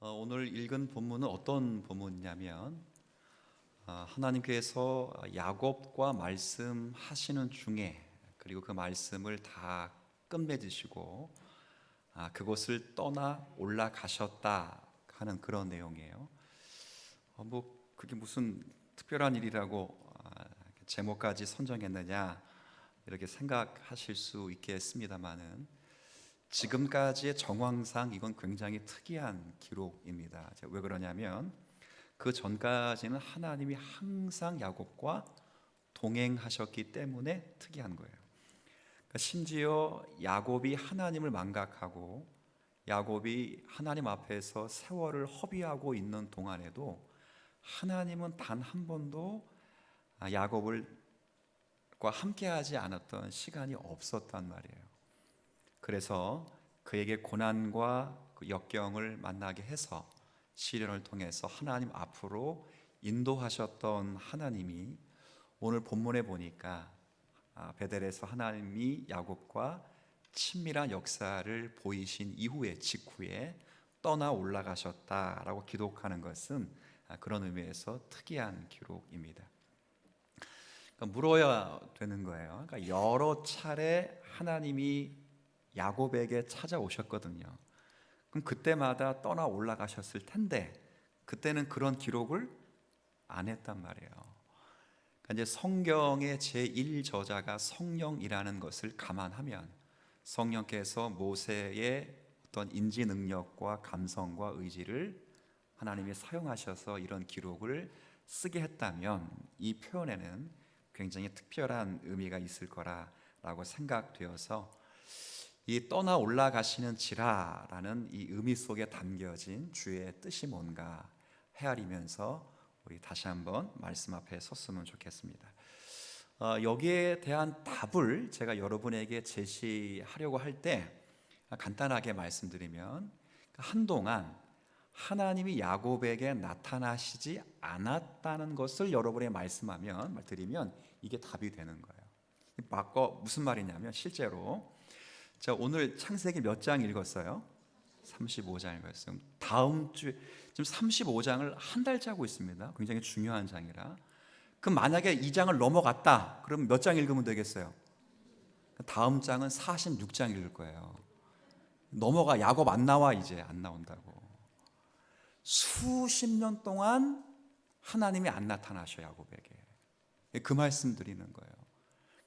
오늘 읽은 본문은 어떤 본문이냐면 하나님께서 야곱과 말씀하시는 중에 그리고 그 말씀을 다 끝맺으시고 그곳을 떠나 올라가셨다 하는 그런 내용이에요. 그게 무슨 특별한 일이라고 제목까지 선정했느냐 이렇게 생각하실 수 있겠습니다만은 지금까지의 정황상 이건 굉장히 특이한 기록입니다. 왜 그러냐면 그 전까지는 하나님이 항상 야곱과 동행하셨기 때문에 특이한 거예요. 그러니까 심지어 야곱이 하나님을 망각하고 야곱이 하나님 앞에서 세월을 허비하고 있는 동안에도 하나님은 단 한 번도 야곱과 함께하지 않았던 시간이 없었단 말이에요. 그래서 그에게 고난과 그 역경을 만나게 해서 시련을 통해서 하나님 앞으로 인도하셨던 하나님이 오늘 본문에 보니까 베델에서 하나님이 야곱과 친밀한 역사를 보이신 이후에 직후에 떠나 올라가셨다라고 기록하는 것은 그런 의미에서 특이한 기록입니다. 그러니까 물어야 되는 거예요. 그러니까 여러 차례 하나님이 야곱에게 찾아오셨거든요. 그럼 그때마다 떠나 올라가셨을 텐데 그때는 그런 기록을 안 했단 말이에요. 그러니까 이제 성경의 제1저자가 성령이라는 것을 감안하면 성령께서 모세의 어떤 인지 능력과 감성과 의지를 하나님이 사용하셔서 이런 기록을 쓰게 했다면 이 표현에는 굉장히 특별한 의미가 있을 거라고 생각되어서 이 떠나 올라가시는지라라는 이 의미 속에 담겨진 주의 뜻이 뭔가 헤아리면서 우리 다시 한번 말씀 앞에 섰으면 좋겠습니다. 여기에 대한 답을 제가 여러분에게 제시하려고 할 때 간단하게 말씀드리면 한동안 하나님이 야곱에게 나타나시지 않았다는 것을 여러분에게 말씀드리면 이게 답이 되는 거예요. 무슨 말이냐면 실제로 자, 오늘 창세기 몇 장 읽었어요? 35장 읽었어요. 다음 주에 지금 35장을 한 달째 하고 있습니다. 굉장히 중요한 장이라. 그럼 만약에 2장을 넘어갔다. 그럼 몇 장 읽으면 되겠어요? 다음 장은 46장 읽을 거예요. 넘어가. 야곱 안 나와. 이제 안 나온다고. 수십 년 동안 하나님이 안 나타나셔 야곱에게. 그 말씀 드리는 거예요.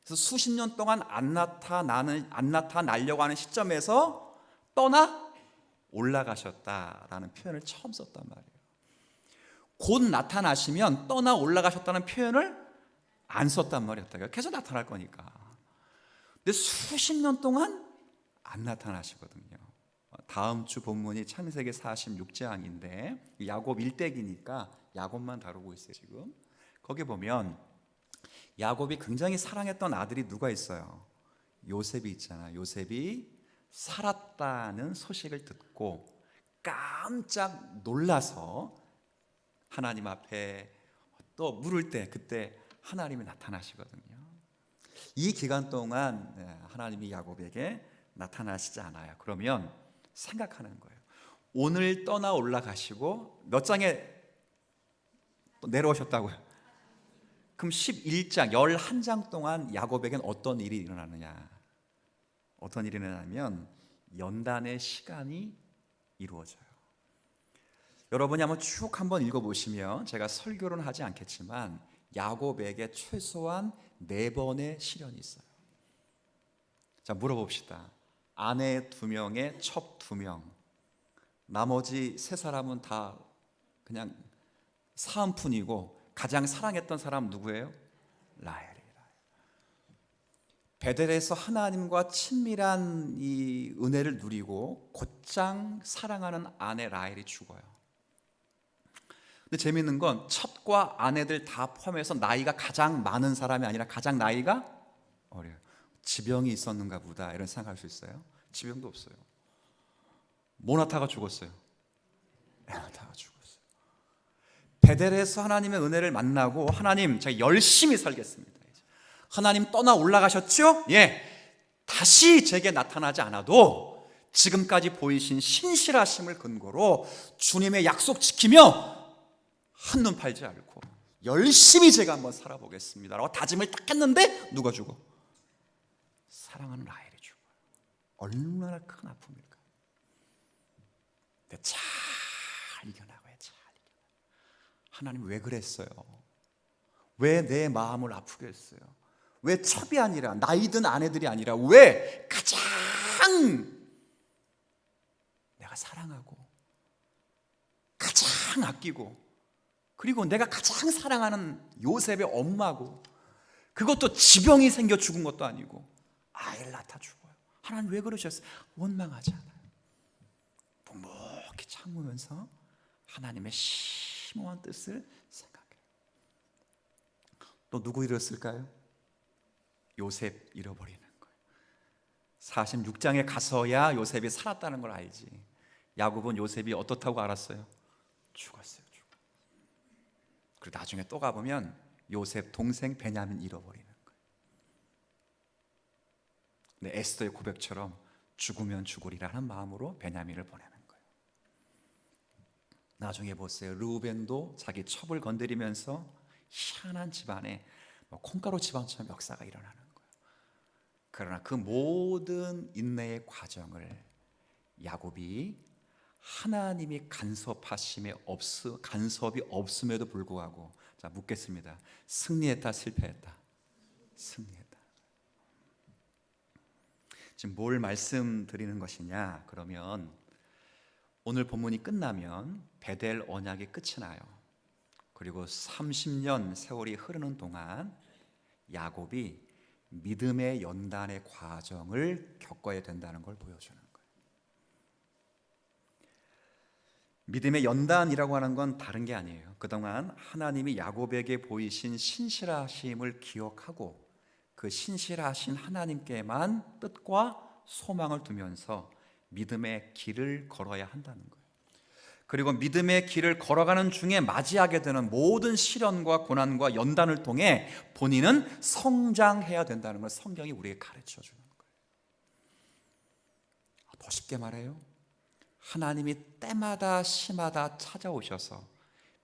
그래서 수십 년 동안 안 나타나려고 하는 시점에서 떠나 올라가셨다라는 표현을 처음 썼단 말이에요. 곧 나타나시면 떠나 올라가셨다는 표현을 안 썼단 말이었다. 계속 나타날 거니까. 근데 수십 년 동안 안 나타나시거든요. 다음 주 본문이 창세기 46장인데 야곱 일대기니까 야곱만 다루고 있어요. 지금 거기 보면 야곱이 굉장히 사랑했던 아들이 누가 있어요? 요셉이 있잖아. 요셉이 살았다는 소식을 듣고 깜짝 놀라서 하나님 앞에 또 물을 때 그때 하나님이 나타나시거든요. 이 기간 동안 하나님이 야곱에게 나타나시지 않아요. 그러면 생각하는 거예요. 오늘 떠나 올라가시고 몇 장에 내려오셨다고요? 그럼 11장, 11장 동안 야곱에겐 어떤 일이 일어나느냐? 어떤 일이 일어나냐면 연단의 시간이 이루어져요. 여러분이 한번 쭉 한번 읽어보시면 제가 설교는 하지 않겠지만 야곱에게 최소한 4번의 시련이 있어요. 자, 물어봅시다. 아내 2명에 첩 2명, 나머지 3사람은 다 그냥 사은푼이고 가장 사랑했던 사람 누구예요? 라헬이에요. 베델에서 하나님과 친밀한 이 은혜를 누리고 곧장 사랑하는 아내 라헬이 죽어요. 근데 재밌는 건 첩과 아내들 다 포함해서 나이가 가장 많은 사람이 아니라 가장 나이가 어려요. 지병이 있었는가 보다 이런 생각할 수 있어요. 지병도 없어요. 모나타가 죽었어요. 에나타가 죽었어요. 베델에서 하나님의 은혜를 만나고 하나님 제가 열심히 살겠습니다. 하나님 떠나 올라가셨죠? 예. 다시 제게 나타나지 않아도 지금까지 보이신 신실하심을 근거로 주님의 약속 지키며 한눈 팔지 않고 열심히 제가 한번 살아보겠습니다 라고 다짐을 딱 했는데 누가 죽어? 사랑하는 라헬이 죽어요. 얼마나 큰 아픔일까. 근데 잘 이겨나가요. 잘 이겨나가요. 하나님 왜 그랬어요? 왜 내 마음을 아프게 했어요? 왜 첩이 아니라 나이든 아내들이 아니라 왜 가장 내가 사랑하고 가장 아끼고 그리고 내가 가장 사랑하는 요셉의 엄마고 그것도 지병이 생겨 죽은 것도 아니고 아이를 낳다 죽어요. 하나님 왜 그러셨어요? 원망하지 않아요. 묵묵히 참으면서 하나님의 심오한 뜻을 생각해요. 또 누구 잃었을까요? 요셉 잃어버리는 거예요. 46장에 가서야 요셉이 살았다는 걸 알지. 야곱은 요셉이 어떻다고 알았어요? 죽었어요. 그리고 나중에 또 가보면 요셉 동생 베냐민 잃어버리는 거예요. 근데 에스더의 고백처럼 죽으면 죽으리라는 마음으로 베냐민을 보내는 거예요. 나중에 보세요. 르우벤도 자기 첩을 건드리면서 희한한 집안에 콩가루 집안처럼 역사가 일어나는 거예요. 그러나 그 모든 인내의 과정을 야곱이 하나님이 간섭이 없음에도 불구하고 자 묻겠습니다. 승리했다 실패했다? 승리했다. 지금 뭘 말씀드리는 것이냐? 그러면 오늘 본문이 끝나면 베델 언약이 끝이 나요. 그리고 30년 세월이 흐르는 동안 야곱이 믿음의 연단의 과정을 겪어야 된다는 걸 보여주는 거예요. 믿음의 연단이라고 하는 건 다른 게 아니에요. 그동안 하나님이 야곱에게 보이신 신실하심을 기억하고 그 신실하신 하나님께만 뜻과 소망을 두면서 믿음의 길을 걸어야 한다는 거예요. 그리고 믿음의 길을 걸어가는 중에 맞이하게 되는 모든 시련과 고난과 연단을 통해 본인은 성장해야 된다는 걸 성경이 우리에게 가르쳐 주는 거예요. 더 쉽게 말해요. 하나님이 때마다 시마다 찾아오셔서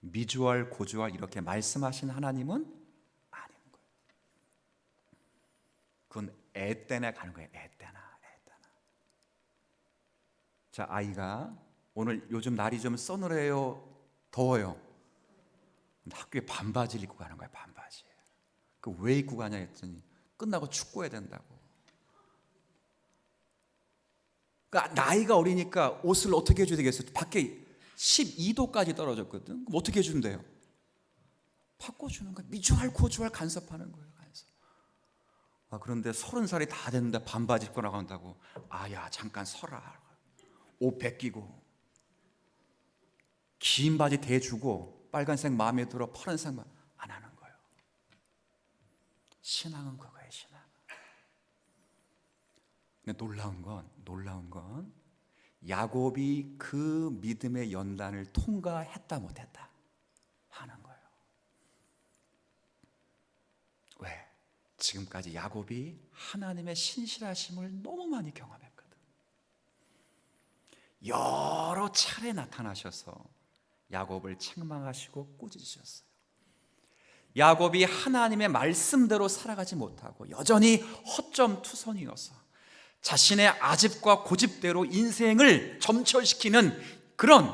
미주알 고주알 이렇게 말씀하신 하나님은 아닌 거예요. 그건 애 때나 가는 거예요. 애 때나. 자, 아이가 오늘 요즘 날이 좀 서늘해요, 더워요. 학교에 반바지를 입고 가는 거예요. 반바지. 그 왜 입고 가냐 했더니 끝나고 축구해야 된다고. 그러니까 나이가 어리니까 옷을 어떻게 해줘야 되겠어요? 밖에 12도까지 떨어졌거든. 그럼 어떻게 해준대요? 바꿔주는 거예요. 미주알 고주알 간섭하는 거예요. 간섭. 그런데 30살이 다 됐는데 반바지 입고 나간다고. 아야 잠깐 서라. 옷 벗기고 긴 바지 대주고 빨간색 마음에 들어 파란색만 안 하는 거예요. 신앙은 그거예요. 신앙. 근데 놀라운 건 야곱이 그 믿음의 연단을 통과했다 못했다 하는 거예요. 왜? 지금까지 야곱이 하나님의 신실하심을 너무 많이 경험했거든. 여러 차례 나타나셔서 야곱을 책망하시고 꾸짖으셨어요. 야곱이 하나님의 말씀대로 살아가지 못하고 여전히 허점투성이어서 자신의 아집과 고집대로 인생을 점철시키는 그런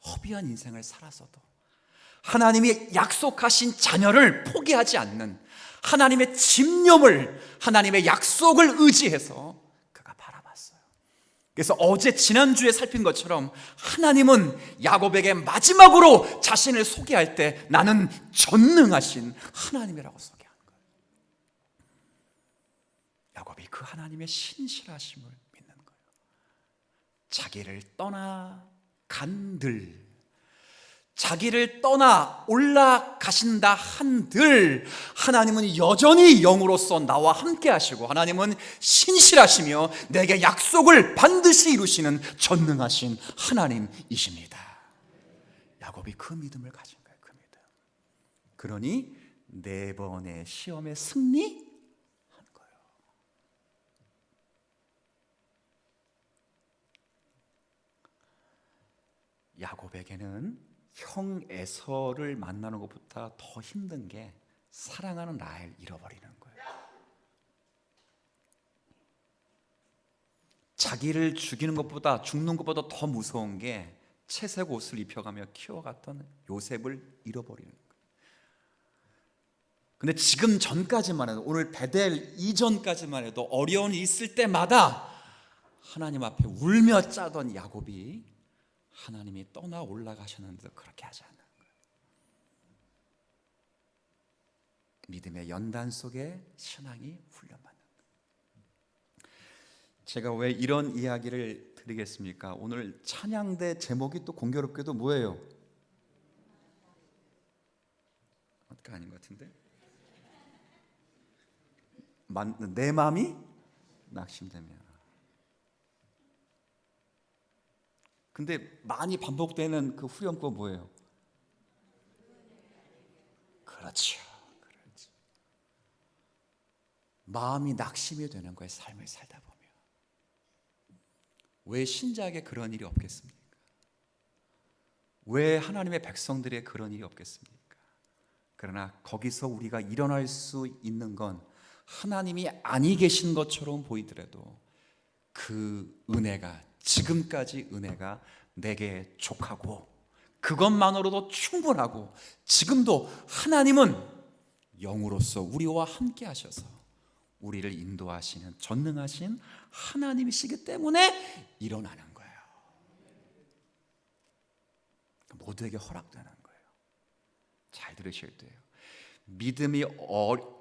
허비한 인생을 살아서도 하나님이 약속하신 자녀를 포기하지 않는 하나님의 집념을, 하나님의 약속을 의지해서 그가 바라봤어요. 그래서 지난주에 살핀 것처럼 하나님은 야곱에게 마지막으로 자신을 소개할 때 나는 전능하신 하나님이라고 소개한 거예요. 야곱이 그 하나님의 신실하심을 믿는 거예요. 자기를 떠나 간들, 자기를 떠나 올라가신다 한들 하나님은 여전히 영으로서 나와 함께 하시고 하나님은 신실하시며 내게 약속을 반드시 이루시는 전능하신 하나님이십니다. 야곱이 그 믿음을 가진 거예요. 그 믿음. 그러니 4번의 시험에 승리한 거예요. 야곱에게는 형 에서를 만나는 것보다 더 힘든 게 사랑하는 라헬 잃어버리는 거예요. 자기를 죽이는 것보다, 죽는 것보다 더 무서운 게 채색 옷을 입혀가며 키워갔던 요셉을 잃어버리는 거예요. 근데 지금 전까지만 해도, 오늘 베델 이전까지만 해도 어려움이 있을 때마다 하나님 앞에 울며 짜던 야곱이 하나님이 떠나 올라가셨는데도 그렇게 하지 않는 거예요. 믿음의 연단 속에 신앙이 훈련받는 거예요. 제가 왜 이런 이야기를 드리겠습니까? 오늘 찬양대 제목이 또 공교롭게도 뭐예요? 아닌 것 같은데? 내 마음이 낙심되며. 근데 많이 반복되는 그 후렴구 뭐예요? 그렇죠. 마음이 낙심이 되는 거예요. 삶을 살다 보면. 왜 신자에게 그런 일이 없겠습니까? 왜 하나님의 백성들에게 그런 일이 없겠습니까? 그러나 거기서 우리가 일어날 수 있는 건 하나님이 아니 계신 것처럼 보이더라도 그 은혜가, 지금까지 은혜가 내게 족하고 그것만으로도 충분하고, 지금도 하나님은 영으로서 우리와 함께 하셔서 우리를 인도하시는 전능하신 하나님이시기 때문에 일어나는 거예요. 모두에게 허락되는 거예요. 잘 들으셔야 돼요. 믿음이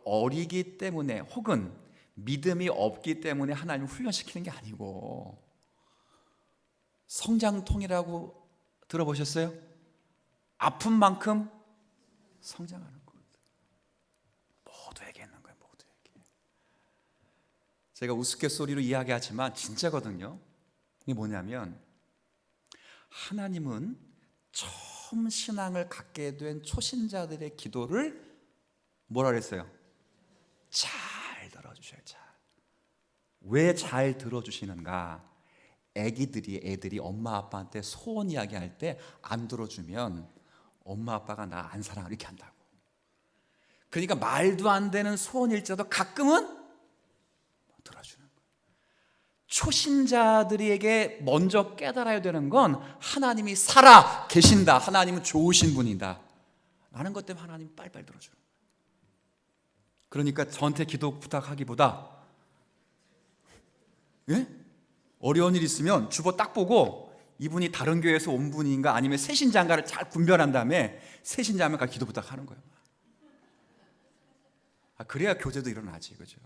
어리기 때문에, 혹은 믿음이 없기 때문에 하나님 훈련시키는 게 아니고, 성장통이라고 들어보셨어요? 아픈 만큼 성장하는 거예요. 모두에게 있는 거예요. 모두에게. 제가 우스갯소리로 이야기하지만 진짜거든요. 이게 뭐냐면, 하나님은 처음 신앙을 갖게 된 초신자들의 기도를 뭐라 그랬어요? 잘 들어주셔요. 왜 잘 들어주시는가? 애들이 엄마 아빠한테 소원 이야기할 때 안 들어주면 엄마 아빠가 나 안 사랑해 이렇게 한다고. 그러니까 말도 안 되는 소원일지라도 가끔은 들어주는 거예요. 초신자들에게 먼저 깨달아야 되는 건 하나님이 살아 계신다, 하나님은 좋으신 분이다 라는 것 때문에 하나님 빨리빨리 들어주는 거예요. 그러니까 저한테 기도 부탁하기보다, 예? 어려운 일 있으면 주보 딱 보고 이분이 다른 교회에서 온 분인가 아니면 새신자인가를 잘 분별한 다음에 새신자면 가 기도 부탁하는 거예요. 그래야 교제도 일어나지, 그죠?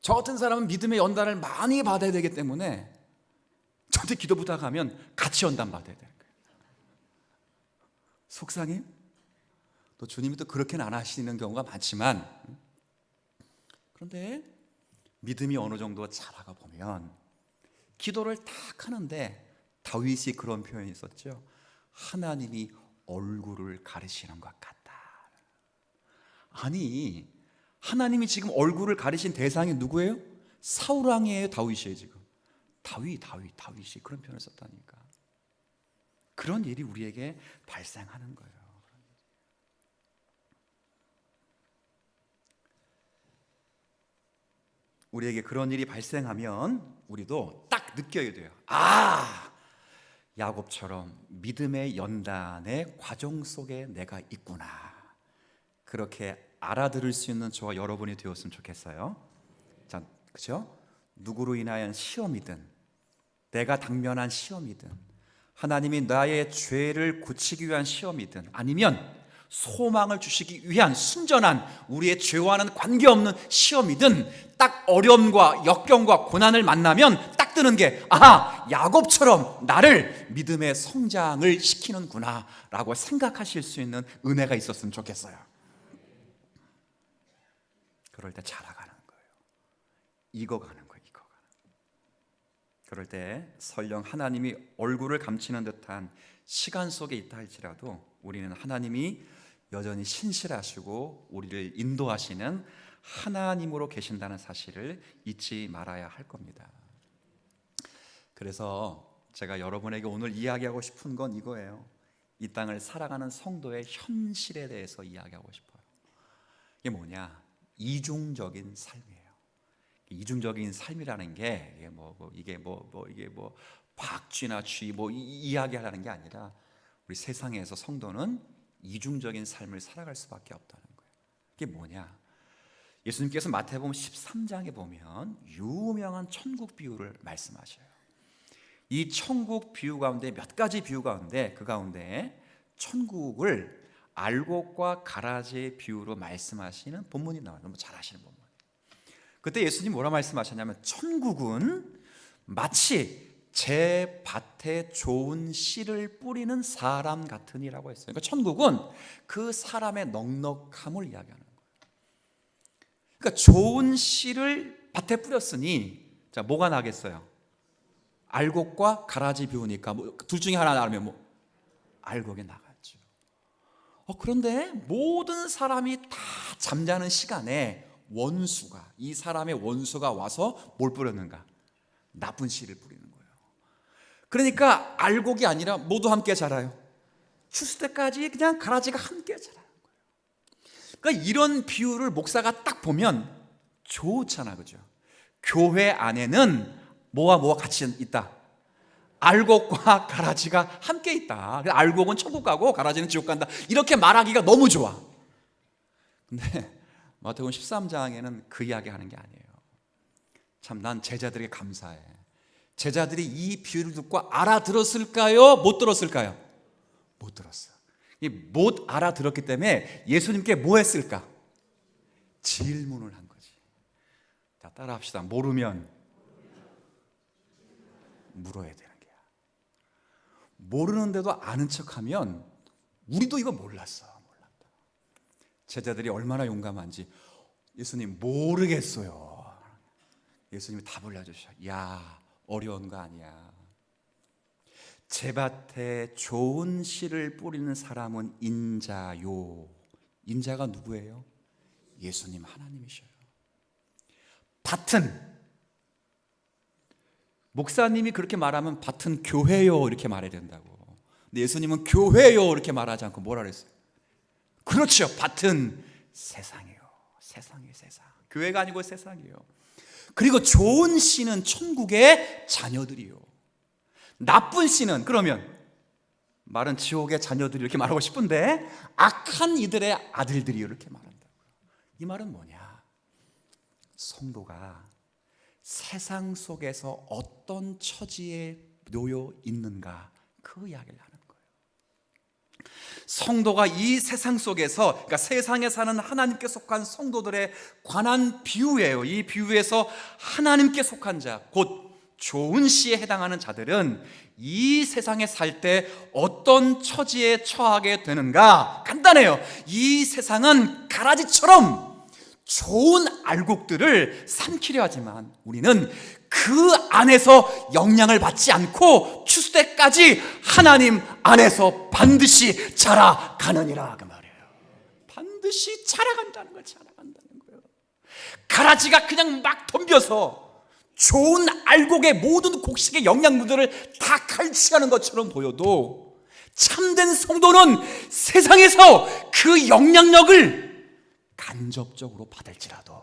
저 같은 사람은 믿음의 연단을 많이 받아야 되기 때문에 저한테 기도 부탁하면 같이 연단 받아야 되는 거예요. 속상해? 또 주님이 또 그렇게는 안 하시는 경우가 많지만, 그런데 믿음이 어느 정도 자라가 보면 기도를 딱 하는데, 다윗이 그런 표현이 있었죠. 하나님이 얼굴을 가리시는 것 같다. 아니, 하나님이 지금 얼굴을 가리신 대상이 누구예요? 사울 왕이에요, 다윗이에요? 지금 다윗이 그런 표현을 썼다니까. 그런 일이 우리에게 발생하는 거예요. 우리에게 그런 일이 발생하면 우리도 딱 느껴야 돼요. 야곱처럼 믿음의 연단의 과정 속에 내가 있구나. 그렇게 알아들을 수 있는 저와 여러분이 되었으면 좋겠어요. 자, 그죠? 누구로 인하여 시험이든, 내가 당면한 시험이든, 하나님이 나의 죄를 고치기 위한 시험이든, 아니면 소망을 주시기 위한 순전한 우리의 죄와는 관계없는 시험이든, 딱 어려움과 역경과 고난을 만나면 딱 드는 게, 야곱처럼 나를 믿음의 성장을 시키는구나 라고 생각하실 수 있는 은혜가 있었으면 좋겠어요. 그럴 때 자라가는 거예요. 익어가는 거예요. 그럴 때 설령 하나님이 얼굴을 감추는 듯한 시간 속에 있다 할지라도 우리는 하나님이 여전히 신실하시고 우리를 인도하시는 하나님으로 계신다는 사실을 잊지 말아야 할 겁니다. 그래서 제가 여러분에게 오늘 이야기하고 싶은 건 이거예요. 이 땅을 살아가는 성도의 현실에 대해서 이야기하고 싶어요. 이게 뭐냐? 이중적인 삶이에요. 이중적인 삶이라는 게 이게 박쥐나 쥐 이야기하라는 게 아니라 우리 세상에서 성도는 이중적인 삶을 살아갈 수밖에 없다는 거예요. 이게 뭐냐? 예수님께서 마태복음 13장에 보면 유명한 천국 비유를 말씀하셔요. 이 천국 비유 가운데 몇 가지 비유 가운데 그 가운데 천국을 알곡과 가라지의 비유로 말씀하시는 본문이 나와요. 너무 잘 아시는 본문. 그때 예수님 뭐라 말씀하셨냐면 천국은 마치 제 밭에 좋은 씨를 뿌리는 사람 같으니라고 했어요. 그러니까 천국은 그 사람의 넉넉함을 이야기하는 거예요. 그러니까 좋은 씨를 밭에 뿌렸으니 자 뭐가 나겠어요? 알곡과 가라지 비우니까 둘 중에 하나 나면 알곡이 나갔죠. 그런데 모든 사람이 다 잠자는 시간에 원수가 이 사람의 원수가 와서 뭘 뿌렸는가? 나쁜 씨를 뿌리는 거예요. 그러니까 알곡이 아니라 모두 함께 자라요. 추수 때까지 그냥 가라지가 함께 자라는 거예요. 그러니까 이런 비유를 목사가 딱 보면 좋잖아, 그죠? 교회 안에는 뭐와 같이 있다? 알곡과 가라지가 함께 있다. 알곡은 천국 가고 가라지는 지옥 간다. 이렇게 말하기가 너무 좋아. 근데 마태복음 13장에는 그 이야기 하는 게 아니에요. 참 난 제자들에게 감사해. 제자들이 이 비유를 듣고 알아들었을까요? 못 들었을까요? 못 들었어. 못 알아들었기 때문에 예수님께 뭐 했을까? 질문을 한 거지. 자, 따라합시다. 모르면 물어야 되는 거야. 모르는데도 아는 척하면 우리도 이거 몰랐다. 제자들이 얼마나 용감한지. 예수님 모르겠어요. 예수님이 답을 해주셔. 야, 어려운 거 아니야. 제 밭에 좋은 씨를 뿌리는 사람은 인자요. 인자가 누구예요? 예수님 하나님이셔요. 밭은 목사님이 그렇게 말하면 밭은 교회요 이렇게 말해야 된다고. 근데 예수님은 교회요 이렇게 말하지 않고 뭐라 그랬어요? 그렇죠. 밭은 세상이에요. 세상이에요. 세상. 교회가 아니고 세상이에요. 그리고 좋은 씨는 천국의 자녀들이요. 나쁜 씨는 그러면 말은 지옥의 자녀들이 이렇게 말하고 싶은데 악한 이들의 아들들이 이렇게 말한다고요. 이 말은 뭐냐? 성도가 세상 속에서 어떤 처지에 놓여 있는가 그 이야기를 하는 거예요. 성도가 이 세상 속에서 그러니까 세상에 사는 하나님께 속한 성도들에 관한 비유예요. 이 비유에서 하나님께 속한 자, 곧 좋은 씨에 해당하는 자들은 이 세상에 살 때 어떤 처지에 처하게 되는가? 간단해요. 이 세상은 가라지처럼 좋은 알곡들을 삼키려 하지만 우리는 그 안에서 영향을 받지 않고 추수 때까지 하나님 안에서 반드시 자라가느니라 그 말이에요. 반드시 자라간다는 거예요. 자라간다는 거예요. 가라지가 그냥 막 덤벼서 좋은 알곡의 모든 곡식의 영양분들을 다 칼취하는 것처럼 보여도 참된 성도는 세상에서 그 영향력을 간접적으로 받을지라도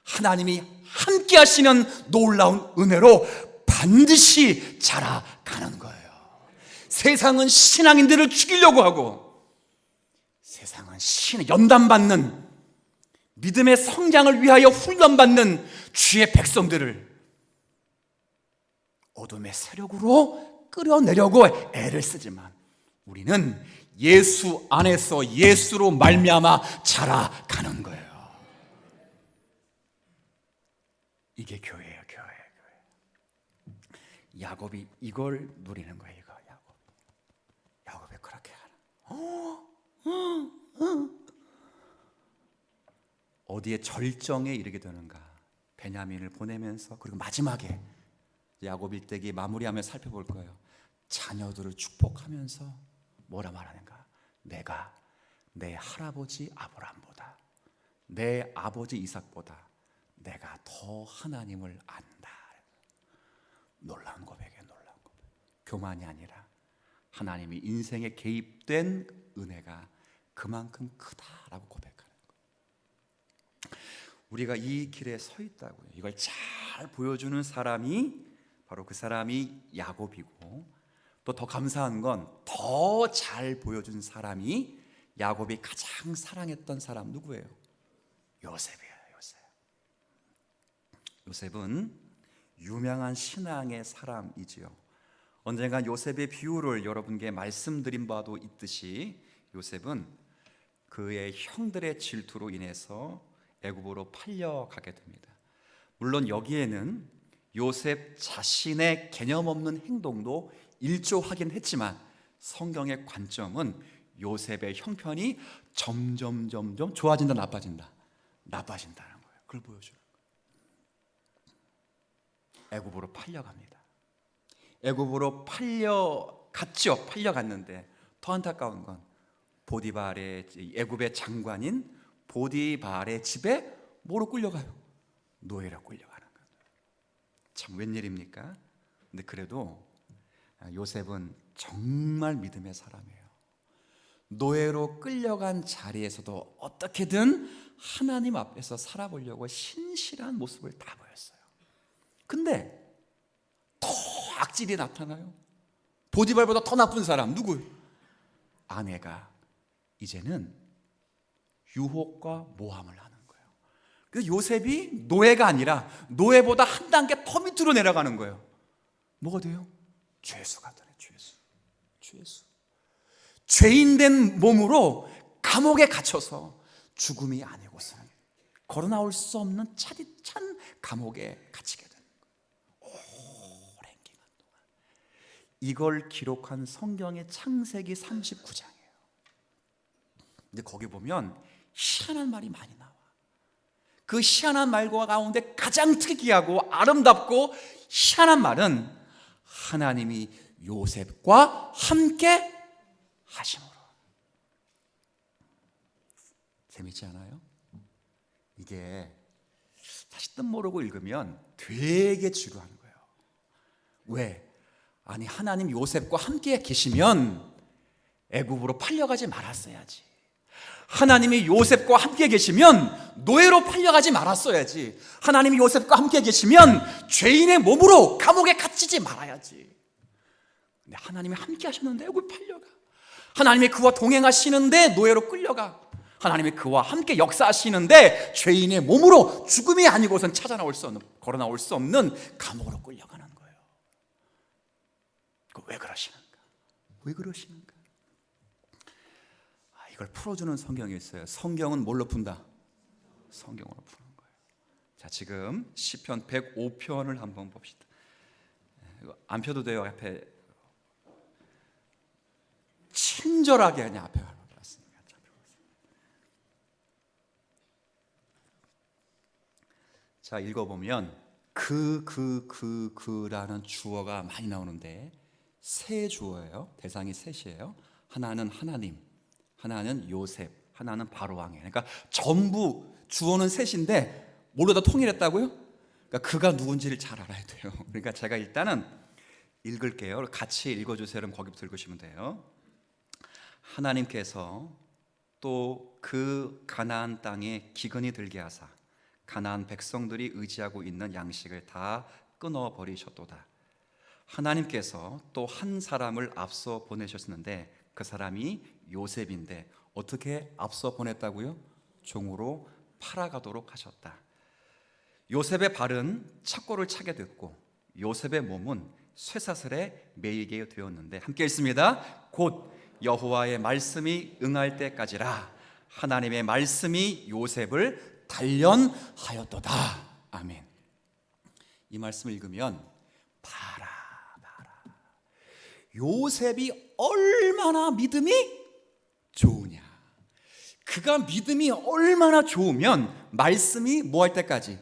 하나님이 함께 하시는 놀라운 은혜로 반드시 자라가는 거예요. 세상은 신앙인들을 죽이려고 하고 세상은 연단받는 믿음의 성장을 위하여 훈련받는 주의 백성들을 어둠의 세력으로 끌어내려고 애를 쓰지만 우리는 예수 안에서 예수로 말미암아 자라가는 거예요. 이게 교회예요. 교회. 야곱이 이걸 누리는 거예요. 이거 야곱이 그렇게 하는. 어디에 절정에 이르게 되는가? 베냐민을 보내면서 그리고 마지막에 야곱 일대기 마무리하며 살펴볼 거예요. 자녀들을 축복하면서 뭐라 말하는가? 내가 내 할아버지 아브라함보다 내 아버지 이삭보다 내가 더 하나님을 안다. 놀라운 고백이에요. 놀라운 고백. 교만이 아니라 하나님이 인생에 개입된 은혜가 그만큼 크다라고 고백하는 거예요. 우리가 이 길에 서 있다고요. 이걸 잘 보여주는 사람이 바로 그 사람이 야곱이고, 또 더 감사한 건 더 잘 보여준 사람이 야곱이 가장 사랑했던 사람 누구예요? 요셉이에요. 요셉은 유명한 신앙의 사람이지요. 언젠가 요셉의 비유를 여러분께 말씀드린 바도 있듯이 요셉은 그의 형들의 질투로 인해서 애굽으로 팔려가게 됩니다. 물론 여기에는 요셉 자신의 개념 없는 행동도 일조하긴 했지만 성경의 관점은 요셉의 형편이 점점 좋아진다, 나빠진다? 나빠진다는 거예요. 그걸 보여주는 거예요. 애굽으로 팔려갑니다. 애굽으로 팔려갔죠. 팔려갔는데 더 안타까운 건 보디발의, 애굽의 장관인 보디발의 집에 뭐로 끌려가요? 노예로 끌려가는 거예요. 참 웬일입니까? 근데 그래도 요셉은 정말 믿음의 사람이에요. 노예로 끌려간 자리에서도 어떻게든 하나님 앞에서 살아보려고 신실한 모습을 다 보였어요. 근데 더 악질이 나타나요. 보디발보다 더 나쁜 사람 누구예요? 아내가 이제는 유혹과 모함을 하는 거예요. 그래서 요셉이 노예가 아니라 노예보다 한 단계 더 밑으로 내려가는 거예요. 뭐가 돼요? 죄수가 되네. 죄수. 죄인된 몸으로 감옥에 갇혀서 죽음이 아니고서는 걸어 나올 수 없는 차디찬 감옥에 갇히게 되는 거예요. 오랜 기간 동안. 이걸 기록한 성경의 창세기 39장이에요. 근데 거기 보면 희한한 말이 많이 나와. 그 희한한 말과 가운데 가장 특이하고 아름답고 희한한 말은 하나님이 요셉과 함께 하심으로. 재밌지 않아요? 이게 사실 뜻 모르고 읽으면 되게 지루한 거예요. 왜? 아니 하나님 요셉과 함께 계시면 애굽으로 팔려가지 말았어야지. 하나님이 요셉과 함께 계시면 노예로 팔려가지 말았어야지. 하나님이 요셉과 함께 계시면 죄인의 몸으로 감옥에 갇히지 말아야지. 근데 하나님이 함께 하셨는데 왜 팔려가? 하나님이 그와 동행하시는데 노예로 끌려가. 하나님이 그와 함께 역사하시는데 죄인의 몸으로 죽음이 아니고선 걸어 나올 수 없는 감옥으로 끌려가는 거예요. 왜 그러시는가? 왜 그러시는가? 이걸 풀어주는 성경이 있어요. 성경은 뭘로 푼다? 성경으로 푸는 거예요. 자, 지금 시편 105편을 한번 봅시다. 이거 안 펴도 돼요. 앞에 친절하게 그냥 앞에 봤습니다. 자, 읽어보면 그라는 주어가 많이 나오는데 세 주어예요. 대상이 셋이에요. 하나는 하나님, 하나는 요셉, 하나는 바로왕이에요. 그러니까 전부 주어는 셋인데 뭘로 다 통일했다고요? 그러니까 그가 누군지를 잘 알아야 돼요. 그러니까 제가 일단은 읽을게요. 같이 읽어주세요. 그럼 거기부터 읽으시면 돼요. 하나님께서 또 그 가나안 땅에 기근이 들게 하사 가나안 백성들이 의지하고 있는 양식을 다 끊어버리셨도다. 하나님께서 또 한 사람을 앞서 보내셨는데 그 사람이 요셉인데 어떻게 앞서 보냈다고요? 종으로 팔아가도록 하셨다. 요셉의 발은 착고를 차게 됐고 요셉의 몸은 쇠사슬에 매이게 되었는데 함께 읽습니다. 곧 여호와의 말씀이 응할 때까지라. 하나님의 말씀이 요셉을 단련하였도다. 아멘. 이 말씀을 읽으면 봐라 요셉이 얼마나 믿음이 좋으냐. 그가 믿음이 얼마나 좋으면 말씀이 뭐 할 때까지?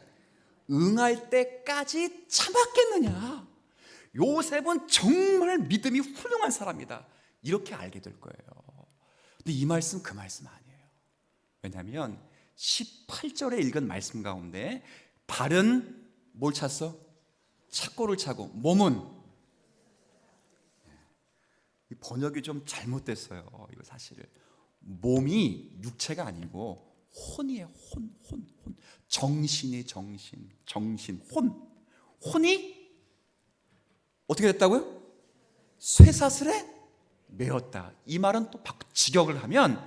응할 때까지 참았겠느냐. 요셉은 정말 믿음이 훌륭한 사람이다. 이렇게 알게 될 거예요. 근데 이 말씀 그 말씀 아니에요. 왜냐하면 18절에 읽은 말씀 가운데 발은 뭘 찼어? 착고를 차고 몸은 이 번역이 좀 잘못됐어요. 이거 사실 몸이 육체가 아니고 혼이에요. 혼. 정신이 정신, 혼이 어떻게 됐다고요? 쇠사슬에 매었다. 이 말은 또 직역을 하면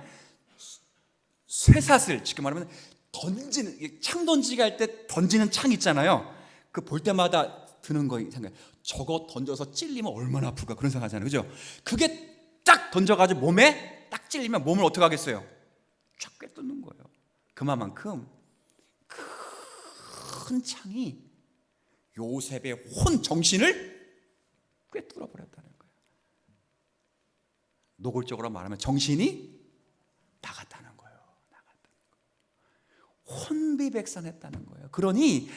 쇠사슬, 지금 말하면 던지는, 창 던지기 할 때 던지는 창 있잖아요. 그 볼 때마다 드는 거 생각해. 저거 던져서 찔리면 얼마나 아플까, 그런 생각 하잖아요. 그죠? 그게 딱 던져가지고 몸에 딱 찔리면 몸을 어떻게 하겠어요? 쫙 꿰뚫는 거예요. 그만큼 큰 창이 요셉의 혼 정신을 꿰뚫어 버렸다는 거예요. 노골적으로 말하면 정신이 나갔다는 거예요. 혼비백산했다는 거예요. 그러니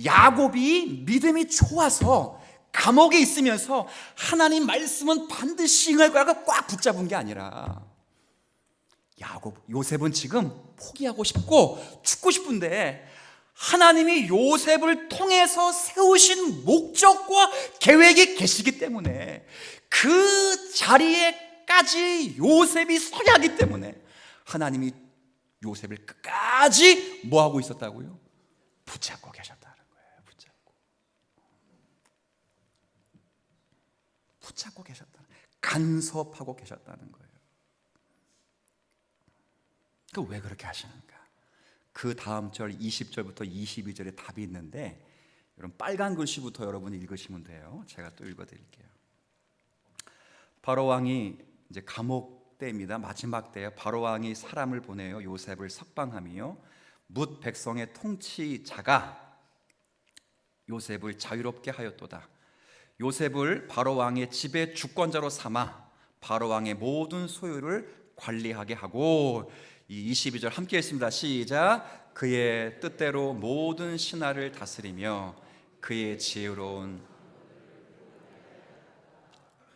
야곱이 믿음이 좋아서 감옥에 있으면서 하나님 말씀은 반드시 응할 거라고 꽉 붙잡은 게 아니라, 요셉은 지금 포기하고 싶고 죽고 싶은데 하나님이 요셉을 통해서 세우신 목적과 계획이 계시기 때문에 그 자리에까지 요셉이 서야 하기 때문에 하나님이 요셉을 끝까지 뭐하고 있었다고요? 붙잡고 계셨다는 거예요. 붙잡고 계셨다는, 간섭하고 계셨다는 거예요. 왜 그렇게 하시는가? 그 다음 절 20절부터 22절에 답이 있는데, 여러분 빨간 글씨부터 여러분이 읽으시면 돼요. 제가 또 읽어드릴게요. 바로 왕이 이제 감옥 때입니다. 마지막 때에 바로 왕이 사람을 보내요. 요셉을 석방하며 뭇 백성의 통치자가 요셉을 자유롭게 하였도다. 요셉을 바로 왕의 집의 주권자로 삼아 바로 왕의 모든 소유를 관리하게 하고, 이 22절 함께 했습니다. 시작. 그의 뜻대로 모든 신하를 다스리며 그의 지혜로운,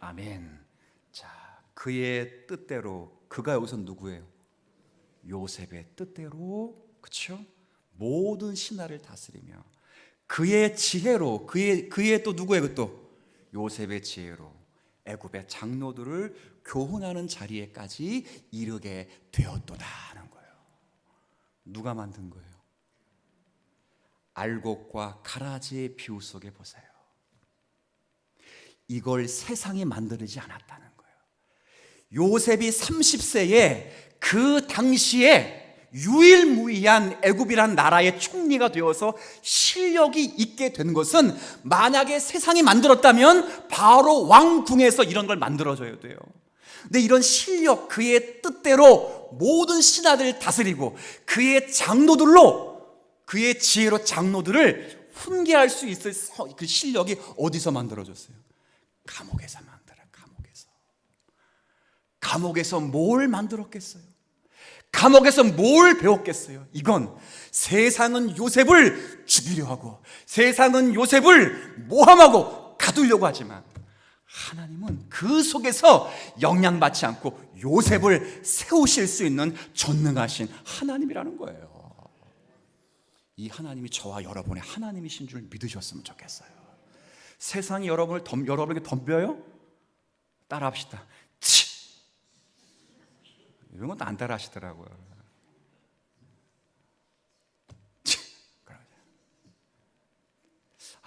아멘. 자, 그의 뜻대로, 그가 여기서 누구예요? 요셉의 뜻대로, 그렇죠? 모든 신하를 다스리며 그의 지혜로, 그의 또 누구예요? 또 요셉의 지혜로 애굽의 장로들을 교훈하는 자리에까지 이르게 되었도다 하는 거예요. 누가 만든 거예요? 알곡과 가라지의 비유 속에 보세요. 이걸 세상이 만들지 않았다는 거예요. 요셉이 30세에 그 당시에 유일무이한 애굽이란 나라의 총리가 되어서 실력이 있게 된 것은, 만약에 세상이 만들었다면 바로 왕궁에서 이런 걸 만들어줘야 돼요. 근데 이런 실력, 그의 뜻대로 모든 신하들을 다스리고 그의 장로들로, 그의 지혜로 장로들을 훈계할 수 있을 그 실력이 어디서 만들어졌어요? 감옥에서 만들어요. 감옥에서 뭘 만들었겠어요? 감옥에서 뭘 배웠겠어요? 이건 세상은 요셉을 죽이려 하고, 세상은 요셉을 모함하고 가두려고 하지만, 하나님은 그 속에서 영향받지 않고 요셉을 세우실 수 있는 전능하신 하나님이라는 거예요. 이 하나님이 저와 여러분의 하나님이신 줄 믿으셨으면 좋겠어요. 세상이 여러분에게 덤벼요? 따라합시다. 이런 것도 안 따라 하시더라고요.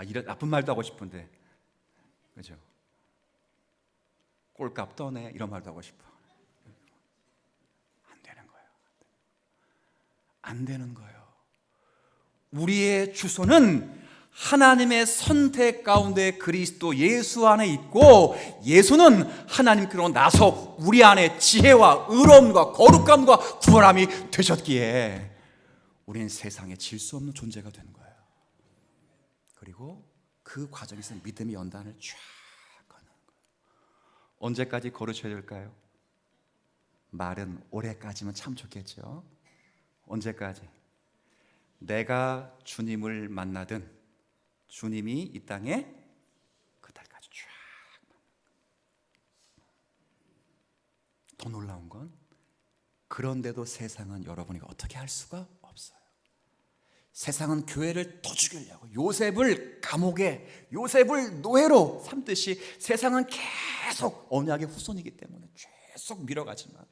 이런 나쁜 말도 하고 싶은데, 그죠? 꼴값 떠네, 이런 말도 하고 싶어. 안 되는 거예요. 안 되는 거예요. 우리의 주소는 하나님의 선택 가운데 그리스도 예수 안에 있고, 예수는 하나님께로 나서 우리 안에 지혜와 의로움과 거룩함과 구원함이 되셨기에 우리는 세상에 질 수 없는 존재가 되는 거예요. 그리고 그 과정에서 믿음의 연단을 쫙 가는 거예요. 언제까지 걸으셔야 될까요? 말은 올해까지면 참 좋겠죠. 언제까지? 내가 주님을 만나든 주님이 이 땅에 그날까지 쫙. 더 놀라운 건, 그런데도 세상은 여러분이 어떻게 할 수가 없어요. 세상은 교회를 더 죽이려고 요셉을 감옥에, 요셉을 노예로 삼듯이 세상은 계속 언약의 후손이기 때문에 계속 밀어가지만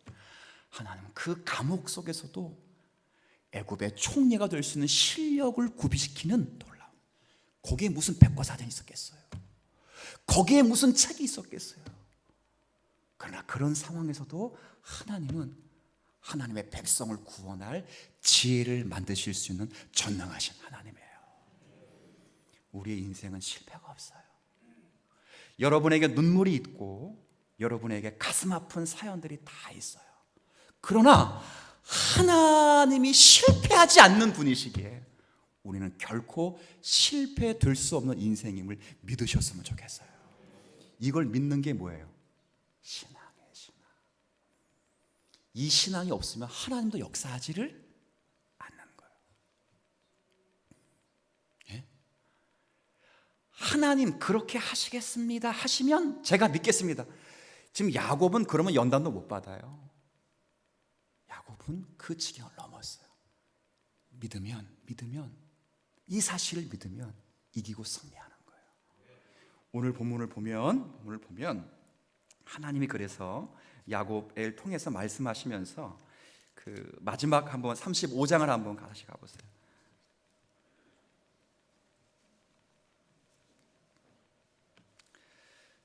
하나님은 그 감옥 속에서도 애굽의 총리가 될 수 있는 실력을 구비시키는 놀라움. 거기에 무슨 백과사전이 있었겠어요? 거기에 무슨 책이 있었겠어요? 그러나 그런 상황에서도 하나님은 하나님의 백성을 구원할 지혜를 만드실 수 있는 전능하신 하나님이에요. 우리의 인생은 실패가 없어요. 여러분에게 눈물이 있고 여러분에게 가슴 아픈 사연들이 다 있어요. 그러나 하나님이 실패하지 않는 분이시기에 우리는 결코 실패될 수 없는 인생임을 믿으셨으면 좋겠어요. 이걸 믿는 게 뭐예요? 신앙이에요, 신앙. 이 신앙이 없으면 하나님도 역사하지를 않는 거예요. 예? 하나님 그렇게 하시겠습니다 하시면 제가 믿겠습니다. 지금 야곱은 그러면 연단도 못 받아요. 야곱은 그 지경을 넘었어요. 믿으면 이 사실을 믿으면 이기고 승리하는 거예요. 오늘 본문을 보면 하나님이 그래서 야곱을 통해서 말씀하시면서 그 마지막 한번 35장을 한번 다시 가보세요.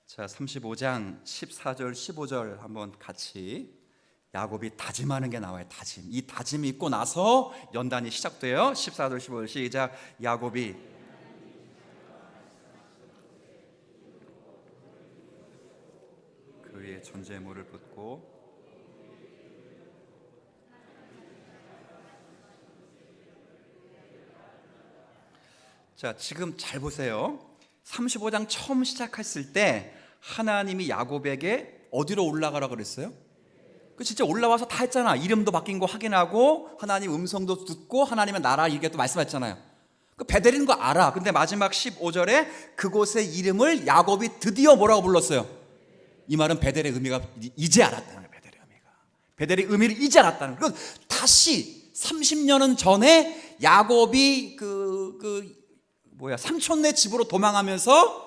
자, 35장 14절 15절 한번 같이 야곱이 다짐하는 게 나와요. 다짐. 이 다짐이 있고 나서 연단이 시작돼요. 14절 15절 시작. 야곱이 그의 전제물을 붓고 자, 지금 잘 보세요. 35장 처음 시작했을 때 하나님이 야곱에게 어디로 올라가라 그랬어요? 그 진짜 올라와서 다 했잖아. 이름도 바뀐 거 확인하고 하나님 음성도 듣고 하나님의 나라 이게 또 말씀했잖아요. 그 베델인 거 알아. 근데 마지막 15절에 그곳의 이름을 야곱이 드디어 뭐라고 불렀어요? 이 말은 베델의 의미가 이제 알았다는 거예요. 베델의 의미가. 베델의 의미를 이제 알았다는 거예요. 다시 30년은 전에 야곱이 삼촌네 집으로 도망하면서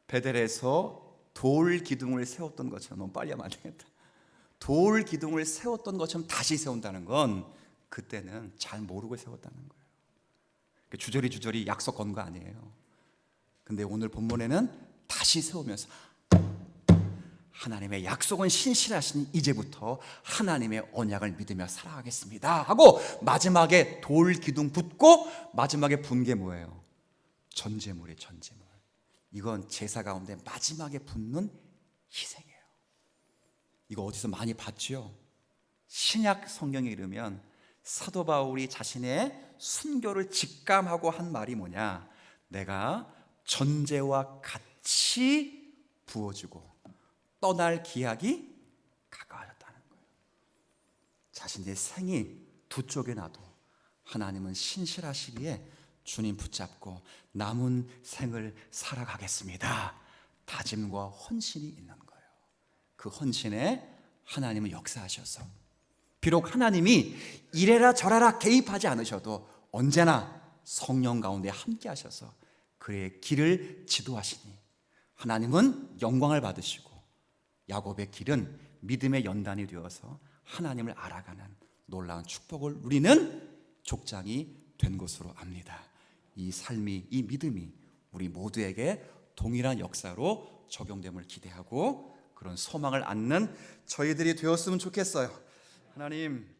베델에서 돌 기둥을 세웠던 것처럼, 너무 빨리 하면 안 되겠다. 돌 기둥을 세웠던 것처럼 다시 세운다는 건 그때는 잘 모르고 세웠다는 거예요. 주저리 약속 건 거 아니에요. 근데 오늘 본문에는 다시 세우면서 하나님의 약속은 신실하시니 이제부터 하나님의 언약을 믿으며 살아가겠습니다 하고 마지막에 돌 기둥 붓고 마지막에 분 게 뭐예요? 전제물이에요. 전제물. 이건 제사 가운데 마지막에 붓는 희생이에요. 이거 어디서 많이 봤죠? 신약 성경에 이르면 사도 바울이 자신의 순교를 직감하고 한 말이 뭐냐? 내가 전제와 같이 부어주고 떠날 기약이 가까워졌다는 거예요. 자신의 생이 두 쪽에 나도 하나님은 신실하시기에 주님 붙잡고 남은 생을 살아가겠습니다. 다짐과 헌신이 있는 거예요. 그 헌신에 하나님은 역사하셔서 비록 하나님이 이래라 저래라 개입하지 않으셔도 언제나 성령 가운데 함께 하셔서 그의 길을 지도하시니 하나님은 영광을 받으시고 야곱의 길은 믿음의 연단이 되어서 하나님을 알아가는 놀라운 축복을 누리는 족장이 된 것으로 압니다. 이 삶이, 이 믿음이 우리 모두에게 동일한 역사로 적용됨을 기대하고 그런 소망을 안는 저희들이 되었으면 좋겠어요. 하나님,